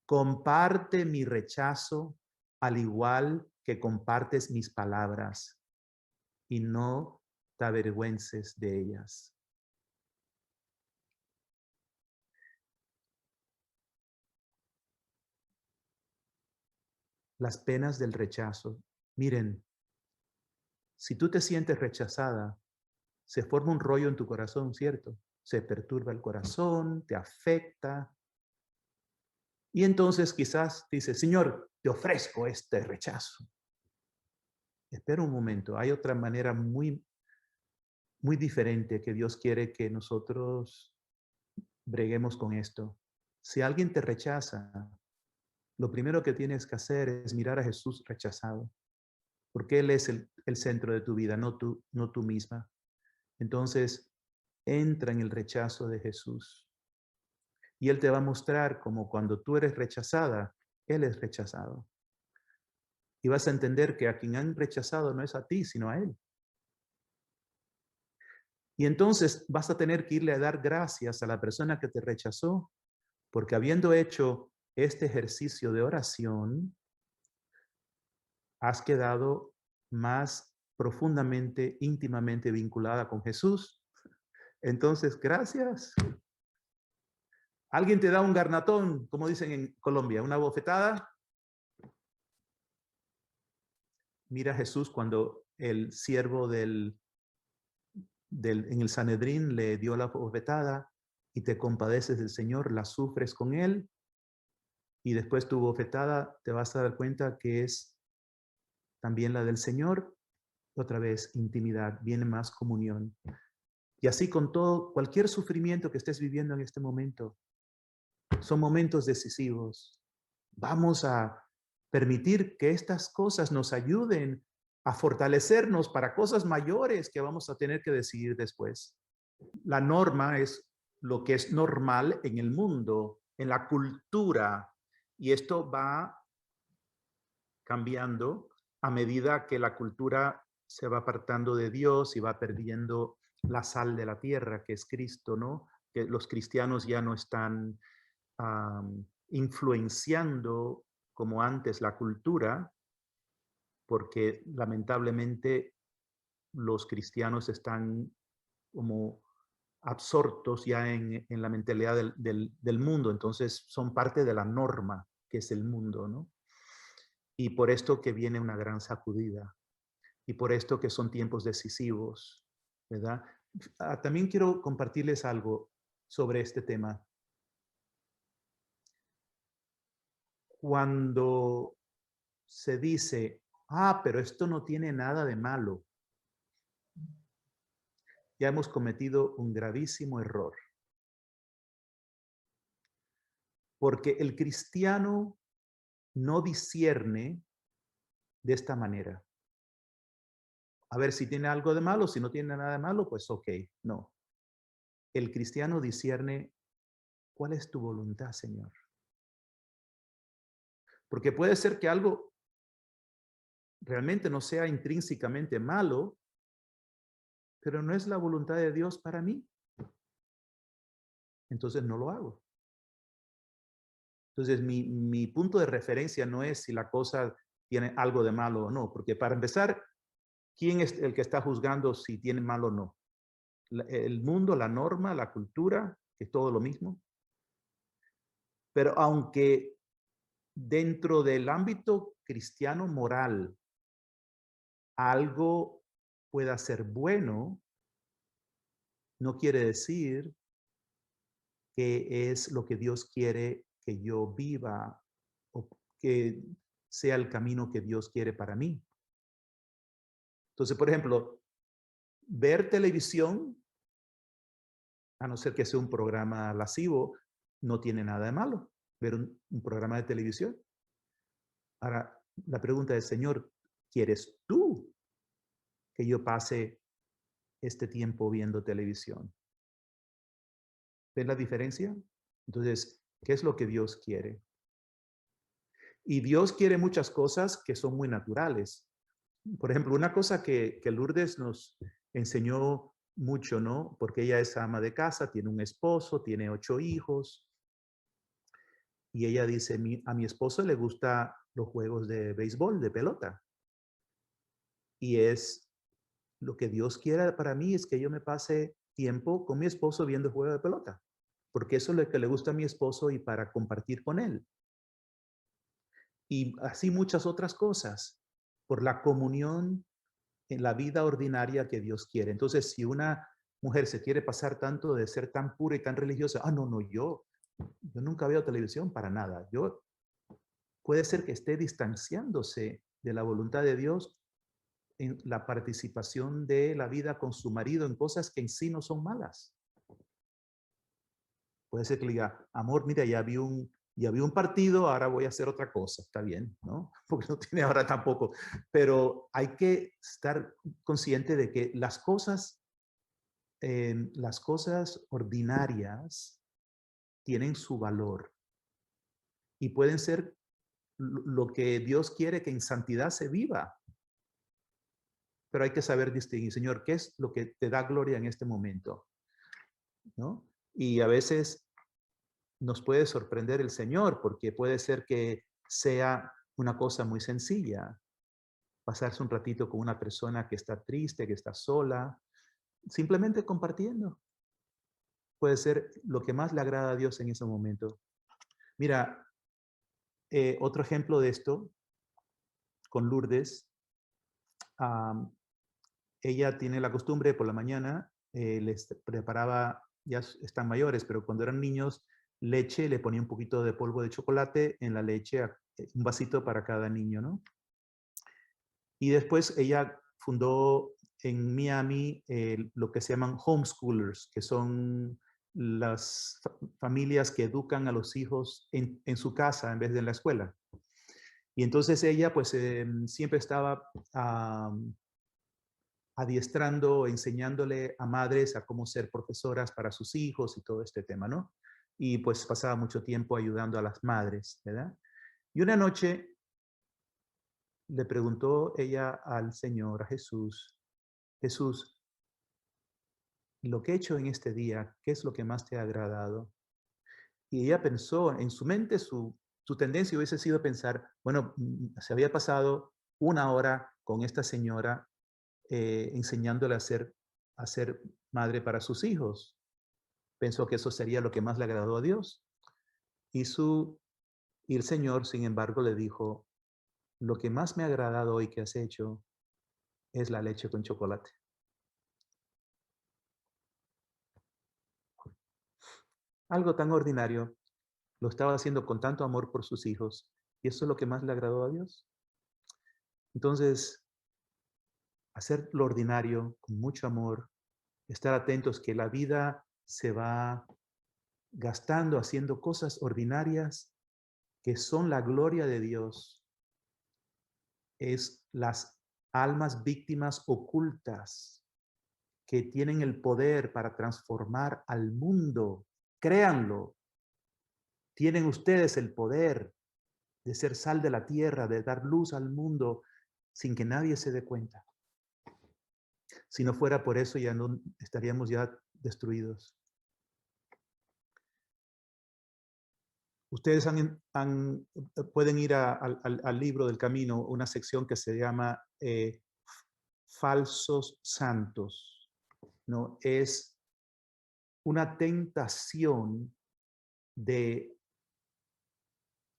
Comparte mi rechazo al igual que compartes mis palabras y no te avergüences de ellas. Las penas del rechazo. Miren, si tú te sientes rechazada, se forma un rollo en tu corazón, ¿cierto? Se perturba el corazón, te afecta. Y entonces quizás dices, Señor, te ofrezco este rechazo. Espera un momento, hay otra manera muy, muy diferente que Dios quiere que nosotros breguemos con esto. Si alguien te rechaza, lo primero que tienes que hacer es mirar a Jesús rechazado, porque Él es el centro de tu vida, no tú misma. Entonces, entra en el rechazo de Jesús. Y Él te va a mostrar como cuando tú eres rechazada, Él es rechazado. Y vas a entender que a quien han rechazado no es a ti, sino a Él. Y entonces vas a tener que irle a dar gracias a la persona que te rechazó, porque habiendo hecho este ejercicio de oración, has quedado más profundamente, íntimamente vinculada con Jesús. Entonces, gracias. Alguien te da un garnatón, como dicen en Colombia, una bofetada. Mira a Jesús cuando el siervo en el Sanedrín le dio la bofetada y te compadeces del Señor, la sufres con él y después tu bofetada te vas a dar cuenta que es también la del Señor. Otra vez, intimidad, viene más comunión. Y así con todo, cualquier sufrimiento que estés viviendo en este momento, son momentos decisivos. Vamos a permitir que estas cosas nos ayuden a fortalecernos para cosas mayores que vamos a tener que decidir después. La norma es lo que es normal en el mundo, en la cultura, y esto va cambiando a medida que la cultura se va apartando de Dios y va perdiendo la sal de la tierra, que es Cristo, ¿no? Que los cristianos ya no están influenciando como antes la cultura, porque lamentablemente los cristianos están como absortos ya en la mentalidad del mundo, entonces son parte de la norma que es el mundo, ¿no? Y por esto que viene una gran sacudida, y por esto que son tiempos decisivos, ¿verdad? También quiero compartirles algo sobre este tema. Cuando se dice, pero esto no tiene nada de malo, ya hemos cometido un gravísimo error. Porque el cristiano no discierne de esta manera. a ver si tiene algo de malo, si no tiene nada de malo, pues ok, no. El cristiano discierne, ¿cuál es tu voluntad, Señor? Porque puede ser que algo realmente no sea intrínsecamente malo, pero no es la voluntad de Dios para mí. Entonces no lo hago. Entonces mi punto de referencia no es si la cosa tiene algo de malo o no, porque para empezar, ¿quién es el que está juzgando si tiene malo o no? El mundo, la norma, la cultura, que es todo lo mismo. Pero aunque dentro del ámbito cristiano moral algo pueda ser bueno, no quiere decir que es lo que Dios quiere que yo viva o que sea el camino que Dios quiere para mí. Entonces, por ejemplo, ver televisión, a no ser que sea un programa lascivo, no tiene nada de malo ver un programa de televisión. Ahora, la pregunta es, Señor, ¿quieres tú que yo pase este tiempo viendo televisión? ¿Ves la diferencia? Entonces, ¿qué es lo que Dios quiere? Y Dios quiere muchas cosas que son muy naturales. Por ejemplo, una cosa que Lourdes nos enseñó mucho, ¿no? Porque ella es ama de casa, tiene un esposo, tiene 8 hijos. Y ella dice, a mi esposo le gusta los juegos de béisbol, de pelota. Y es lo que Dios quiera para mí es que yo me pase tiempo con mi esposo viendo juego de pelota. Porque eso es lo que le gusta a mi esposo y para compartir con él. Y así muchas otras cosas. Por la comunión en la vida ordinaria que Dios quiere. Entonces, si una mujer se quiere pasar tanto de ser tan pura y tan religiosa, no, yo nunca veo televisión para nada. Yo puede ser que esté distanciándose de la voluntad de Dios en la participación de la vida con su marido en cosas que en sí no son malas. Puede ser que le diga, amor, mira, ya vi un partido, ahora voy a hacer otra cosa, está bien, ¿no? Porque no tiene ahora tampoco. Pero hay que estar consciente de que las cosas ordinarias tienen su valor y pueden ser lo que Dios quiere que en santidad se viva. Pero hay que saber distinguir, Señor, ¿qué es lo que te da gloria en este momento? ¿No? Y a veces nos puede sorprender el Señor, porque puede ser que sea una cosa muy sencilla, pasarse un ratito con una persona que está triste, que está sola, simplemente compartiendo. Puede ser lo que más le agrada a Dios en ese momento. Mira, otro ejemplo de esto, con Lourdes, ella tiene la costumbre por la mañana, les preparaba, ya están mayores, pero cuando eran niños, leche, le ponía un poquito de polvo de chocolate en la leche, un vasito para cada niño, ¿no? Y después ella fundó en Miami lo que se llaman homeschoolers, que son las familias que educan a los hijos en su casa en vez de en la escuela. Y entonces ella pues siempre estaba adiestrando, enseñándole a madres a cómo ser profesoras para sus hijos y todo este tema, ¿no? Y pues pasaba mucho tiempo ayudando a las madres, ¿verdad? Y una noche le preguntó ella al Señor, a Jesús, Jesús, lo que he hecho en este día, ¿qué es lo que más te ha agradado? Y ella pensó, en su mente, su tendencia hubiese sido pensar, bueno, se había pasado 1 hora con esta señora enseñándole a ser madre para sus hijos. Pensó que eso sería lo que más le agradó a Dios. Y, y el Señor, sin embargo, le dijo, lo que más me ha agradado hoy que has hecho es la leche con chocolate. Algo tan ordinario, lo estaba haciendo con tanto amor por sus hijos. Y eso es lo que más le agradó a Dios. Entonces, hacer lo ordinario con mucho amor, estar atentos que la vida se va gastando haciendo cosas ordinarias que son la gloria de Dios, es las almas víctimas ocultas que tienen el poder para transformar al mundo. Créanlo, tienen ustedes el poder de ser sal de la tierra, de dar luz al mundo sin que nadie se dé cuenta. Si no fuera por eso, ya no estaríamos ya destruidos. Ustedes pueden ir al libro del camino, una sección que se llama Falsos Santos, ¿no? Es una tentación de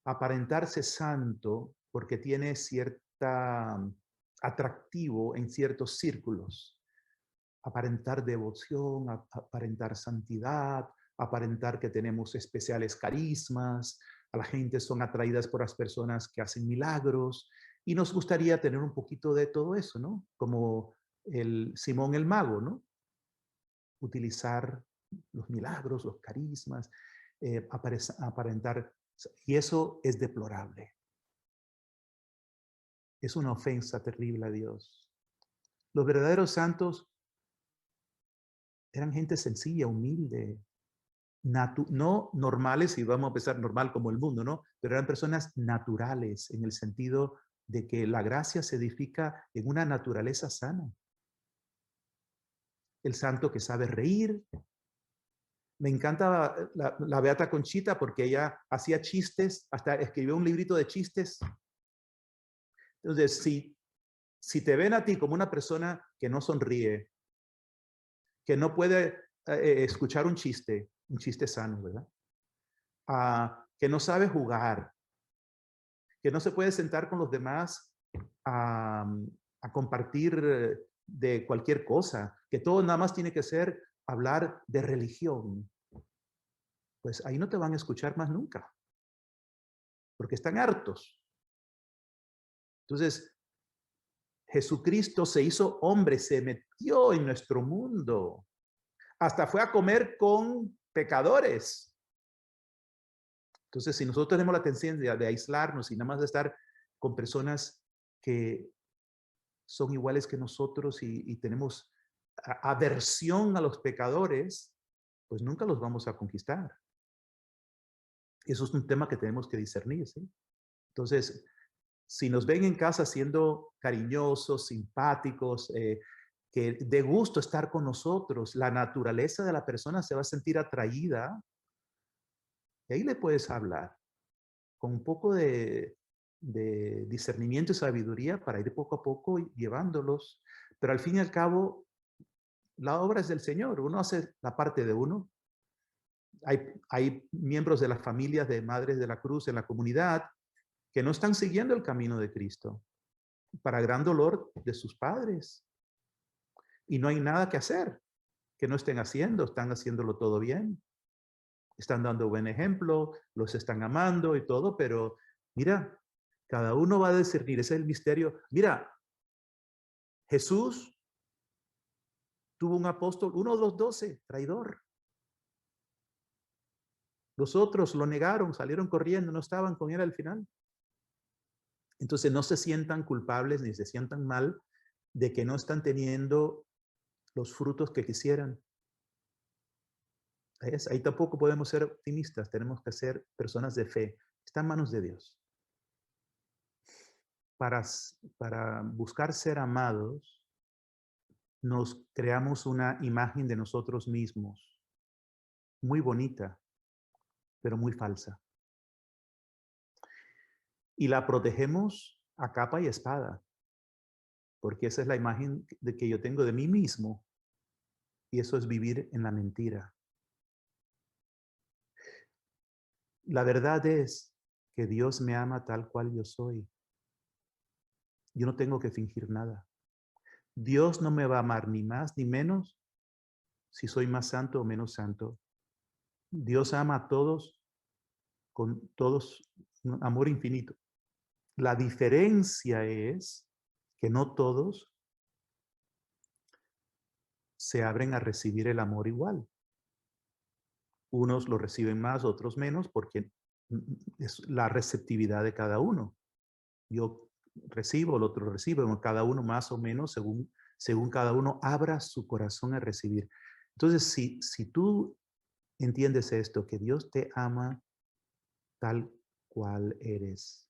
aparentarse santo porque tiene cierta atractivo en ciertos círculos. Aparentar devoción, aparentar santidad, aparentar que tenemos especiales carismas, a la gente son atraídas por las personas que hacen milagros y nos gustaría tener un poquito de todo eso, ¿no? Como el Simón el Mago, ¿no? Utilizar los milagros, los carismas, aparentar, y eso es deplorable. Es una ofensa terrible a Dios. Los verdaderos santos eran gente sencilla, humilde, no normales, y vamos a empezar normal como el mundo, ¿no? Pero eran personas naturales en el sentido de que la gracia se edifica en una naturaleza sana. El santo que sabe reír. Me encanta la Beata Conchita porque ella hacía chistes, hasta escribió un librito de chistes. Entonces, si te ven a ti como una persona que no sonríe, que no puede escuchar un chiste sano, ¿verdad? Que no sabe jugar, que no se puede sentar con los demás a compartir de cualquier cosa, que todo nada más tiene que ser hablar de religión, pues ahí no te van a escuchar más nunca, porque están hartos. Entonces, Jesucristo se hizo hombre, se metió en nuestro mundo, hasta fue a comer con pecadores. Entonces, si nosotros tenemos la tendencia de aislarnos y nada más de estar con personas que son iguales que nosotros y tenemos aversión a los pecadores, pues nunca los vamos a conquistar. Eso es un tema que tenemos que discernir, ¿sí? Entonces, si nos ven en casa siendo cariñosos, simpáticos, que de gusto estar con nosotros, la naturaleza de la persona se va a sentir atraída, y ahí le puedes hablar con un poco de discernimiento y sabiduría para ir poco a poco llevándolos. Pero al fin y al cabo, la obra es del Señor. Uno hace la parte de uno. Hay miembros de las familias de Madres de la Cruz en la comunidad que no están siguiendo el camino de Cristo, para gran dolor de sus padres. Y no hay nada que hacer, que no estén haciendo, están haciéndolo todo bien. Están dando buen ejemplo, los están amando y todo, pero mira, cada uno va a discernir, ese es el misterio. Mira, Jesús tuvo un apóstol, uno de los 12, traidor. Los otros lo negaron, salieron corriendo, no estaban con él al final. Entonces no se sientan culpables ni se sientan mal de que no están teniendo los frutos que quisieran. Ahí tampoco podemos ser optimistas, tenemos que ser personas de fe. Está en manos de Dios. Para buscar ser amados, nos creamos una imagen de nosotros mismos, muy bonita, pero muy falsa. Y la protegemos a capa y espada, porque esa es la imagen de que yo tengo de mí mismo, y eso es vivir en la mentira. La verdad es que Dios me ama tal cual yo soy. Yo no tengo que fingir nada. Dios no me va a amar ni más ni menos si soy más santo o menos santo. Dios ama a todos con todos un amor infinito. La diferencia es que no todos se abren a recibir el amor igual. Unos lo reciben más, otros menos, porque es la receptividad de cada uno. Yo recibo, el otro recibe, cada uno más o menos según cada uno abra su corazón a recibir. Entonces, si tú entiendes esto, que Dios te ama tal cual eres,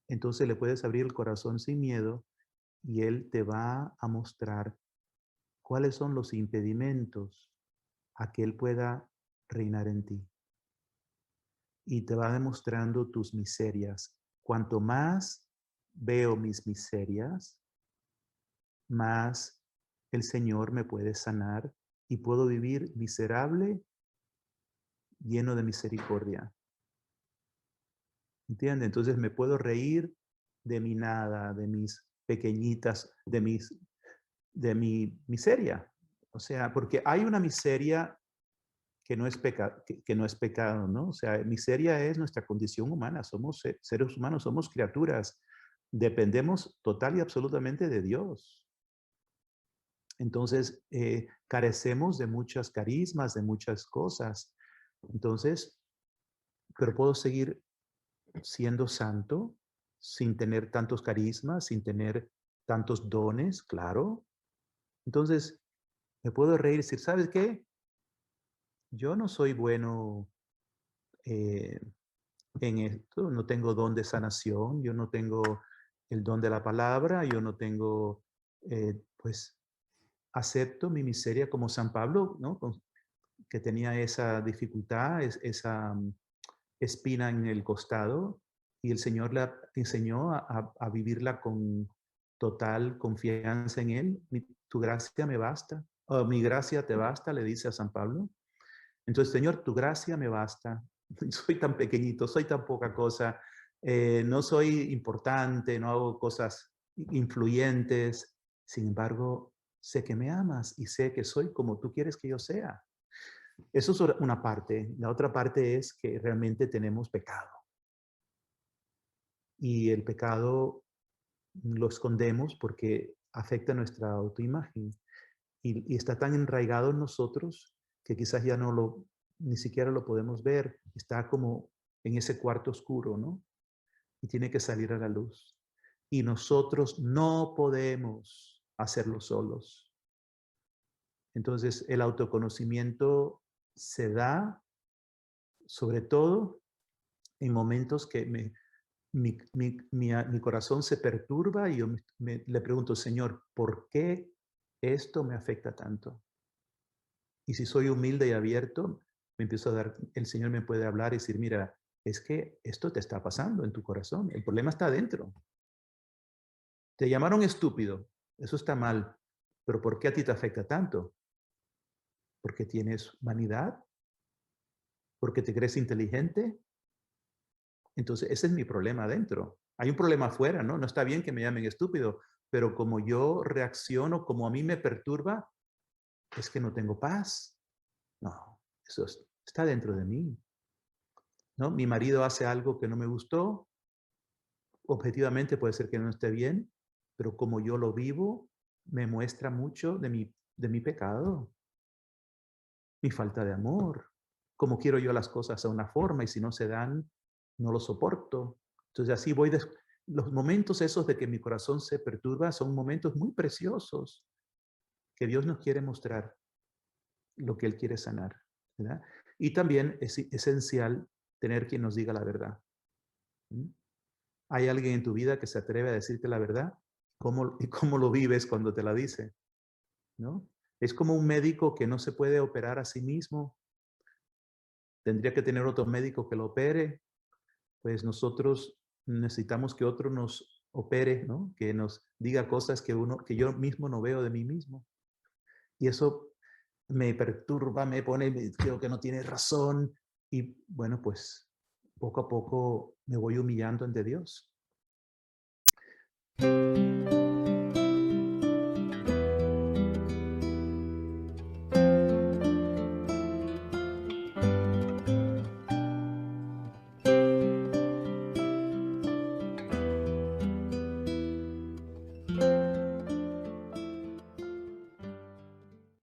entonces le puedes abrir el corazón sin miedo y Él te va a mostrar cuáles son los impedimentos a que Él pueda reinar en ti. Y te va demostrando tus miserias. Cuanto más veo mis miserias, más el Señor me puede sanar y puedo vivir miserable, lleno de misericordia. ¿Entiende? Entonces me puedo reír de mi nada, de mis pequeñitas, de mi miseria. O sea, porque hay una miseria que no es que no es pecado, ¿no? O sea, miseria es nuestra condición humana. Somos seres humanos, somos criaturas. Dependemos total y absolutamente de Dios. Entonces, carecemos de muchas carismas, de muchas cosas. Entonces, pero puedo seguir siendo santo sin tener tantos carismas, sin tener tantos dones, claro. Entonces, me puedo reír y decir, ¿sabes qué? Yo no soy bueno eh, en esto, no tengo don de sanación, yo no tengo el don de la palabra, yo no tengo, pues, acepto mi miseria como San Pablo, ¿no? Que tenía esa dificultad, esa espina en el costado, y el Señor le enseñó a vivirla con total confianza en Él. Tu gracia me basta, o mi gracia te basta, le dice a San Pablo. Entonces, Señor, tu gracia me basta. Soy tan pequeñito, soy tan poca cosa, no soy importante, no hago cosas influyentes. Sin embargo, sé que me amas y sé que soy como tú quieres que yo sea. Eso es una parte. La otra parte es que realmente tenemos pecado. Y el pecado lo escondemos porque afecta nuestra autoimagen. Y está tan enraigado en nosotros que quizás ya ni siquiera lo podemos ver. Está como en ese cuarto oscuro, ¿no? Y tiene que salir a la luz. Y nosotros no podemos hacerlo solos. Entonces, el autoconocimiento se da sobre todo en momentos que mi corazón se perturba y yo le pregunto, Señor, ¿por qué esto me afecta tanto? Y si soy humilde y abierto, me empiezo a dar, el Señor me puede hablar y decir, mira, es que esto te está pasando en tu corazón, el problema está adentro. Te llamaron estúpido, eso está mal, pero ¿por qué a ti te afecta tanto? ¿Porque tienes vanidad? ¿Porque te crees inteligente? Entonces, ese es mi problema adentro. Hay un problema afuera, ¿no? No está bien que me llamen estúpido, pero como yo reacciono, como a mí me perturba, es que no tengo paz. No, está dentro de mí, ¿no? Mi marido hace algo que no me gustó, objetivamente puede ser que no esté bien, pero como yo lo vivo, me muestra mucho de mi pecado, mi falta de amor, como quiero yo las cosas a una forma y si no se dan, no lo soporto. Entonces así los momentos esos de que mi corazón se perturba son momentos muy preciosos que Dios nos quiere mostrar lo que Él quiere sanar, ¿verdad? Y también es esencial tener quien nos diga la verdad. ¿Mm? ¿Hay alguien en tu vida que se atreve a decirte la verdad? ¿Y cómo lo vives cuando te la dice? ¿No? Es como un médico que no se puede operar a sí mismo. Tendría que tener otro médico que lo opere. Pues nosotros necesitamos que otro nos opere, ¿no? Que nos diga cosas que yo mismo no veo de mí mismo. Y eso me perturba, creo que no tiene razón. Y bueno, pues poco a poco me voy humillando ante Dios.